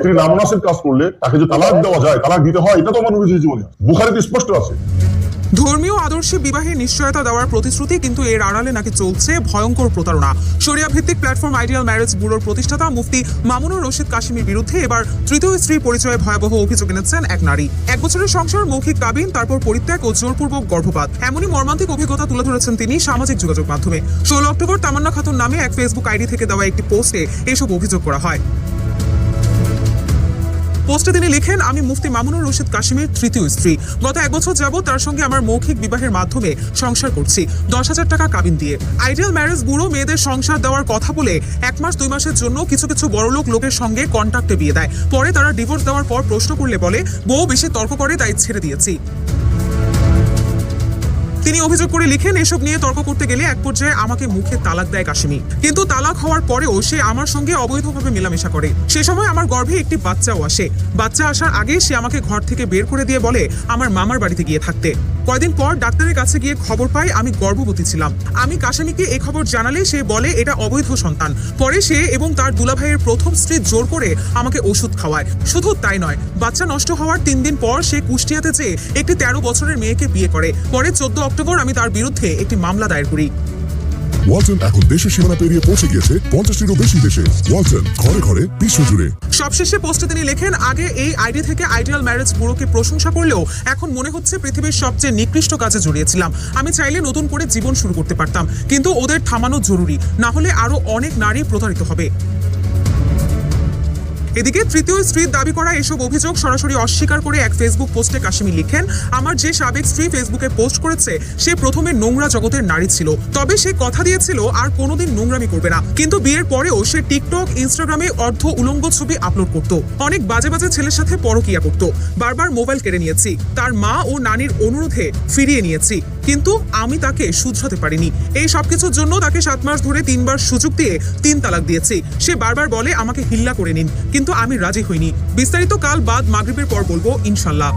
স্ত্রী নামনাসের কাজ করলে তাকে যে তালাক দেওয়া যায়, তালাক দিতে হয়, এটা তো আমার নবীজির জীবনে বুখারীতে স্পষ্ট আছে। ধর্মীয় আদর্শে বিবাহে নিশ্চয়তা দেওয়ার প্রতিশ্রুতি, কিন্তু এর আড়ালে নাকি চলছে ভয়ঙ্কর প্রতারণা। শরিয়া ভিত্তিক প্ল্যাটফর্ম আইডিয়াল ম্যারেজ ব্যুরোর প্রতিষ্ঠাতা মুফতি মামুনুর রশিদ কাশিমের বিরুদ্ধে এবার তৃতীয় স্ত্রী পরিচয়ে ভয়াবহ অভিযোগ এনেছেন এক নারী। 1 বছরের সংসার, মৌখিক কাবিন, তারপর পরিত্যাগ ও জোরপূর্বক গর্ভপাত, এমনই মর্মান্তিক অভিজ্ঞতা তুলে ধরেছেন তিনি সামাজিক যোগাযোগ মাধ্যমে। 16 অক্টোবর তামান্না খাতুন নামে এক ফেসবুক আইডি থেকে দেওয়া একটি পোস্টে এসব অভিযোগ করা হয়। পোস্টে তিনি লিখেন, আমি মুফতি মামুনুর রশিদ কাশিমের তৃতীয় স্ত্রী। গত 1 বছর যাবত তার সঙ্গে আমার মৌখিক বিবাহের মাধ্যমে সংসার করছি 10,000 টাকা কাবিন দিয়ে। আইডিয়াল ম্যারেজ ব্যুরো মেয়েদের সংসার দেওয়ার কথা বলে 1 মাস 2 মাসের জন্য কিছু বড়লোক লোকের সঙ্গে কন্ট্যাক্টে বিয়ে দেয়। পরে তারা ডিভোর্স দেওয়ার পর প্রশ্ন করলে বলে বউ বেশি তর্ক করে, তাই ছেড়ে দিয়েছি। তিনি অভিযোগ করে লিখেন, এসব নিয়ে তর্ক করতে গেলে এক পর্যায়ে আমাকে মুখে তালাক দেয় কাশিমি। কিন্তু তালাক হওয়ার পরেও সে আমার সঙ্গে অবৈধভাবে মেলামেশা করে। সে সময় আমার গর্ভে একটি বাচ্চাও আসে। বাচ্চা আসার আগে সে আমাকে ঘর থেকে বের করে দিয়ে বলে আমার মামার বাড়িতে গিয়ে থাকতে। কয়েকদিন পর ডাক্তারের কাছে গিয়ে খবর পাই আমি গর্ভবতী ছিলাম। আমি কাশিমিকে এই খবর জানালে সে বলে এটা অবৈধ সন্তান। পরে সে এবং তার দুলাভাইয়ের প্রথম স্ত্রী জোর করে আমাকে ওষুধ খাওয়ায়। শুধু তাই নয়, বাচ্চা নষ্ট হওয়ার 3 দিন পর সে কুষ্টিয়াতে যেয়ে একটি 13 বছরের মেয়েকে বিয়ে করে। পরে 14 অক্টোবর আমি তার বিরুদ্ধে একটি মামলা দায়ের করি। ওয়ালটন এখন দেশের সীমানা পেরিয়ে পৌঁছে গিয়েছে 50টিরও বেশি দেশে। ওয়ালটন, ঘরে ঘরে বিশ্বজুড়ে। সবশেষে পোস্টে তিনি লেখেন, আগে এই আইডি থেকে আইডিয়াল ম্যারেজ ব্যুরোকে প্রশংসা করলেও এখন মনে হচ্ছে পৃথিবীর সবচেয়ে নিকৃষ্ট কাজে জড়িয়েছিলাম। আমি চাইলে নতুন করে জীবন শুরু করতে পারতাম, কিন্তু ওদের থামানো জরুরি, না হলে আরো অনেক নারী প্রতারিত হবে। এদিকে তৃতীয় স্ত্রীর দাবি করা এসব অভিযোগ সরাসরি অস্বীকার করে এক ফেসবুক পোস্টে কাশিমি লিখেন, আমার যে সাবেক স্ত্রী ফেসবুকে পোস্ট করেছে সে প্রথমে নোংরা জগতের নারী ছিল, তবে সে কথা দিয়েছিল আর কোনোদিন নোংরামি করবে না। কিন্তু বিয়ের পরেও সে টিকটক, ইনস্টাগ্রামে অর্ধ উলঙ্গ ছবি আপলোড করত, অনেক বাজে বাজে ছেলের সাথে পরকীয়া করত। বারবার মোবাইল কেড়ে নিয়েছি, তার মা ও নানির অনুরোধে ফিরিয়ে নিয়েছি, কিন্তু আমি তাকে শুধরাতে পারিনি। এই সবকিছুর জন্য তাকে 7 মাস ধরে 3 বার সুযোগ দিয়ে 3 তালাক দিয়েছি। সে বারবার বলে আমাকে হিল্লা করে নিন, কিন্তু আমি রাজি হইনি। বিস্তারিত কাল বাদ মাগরিবের পর বলবো ইনশাল্লাহ।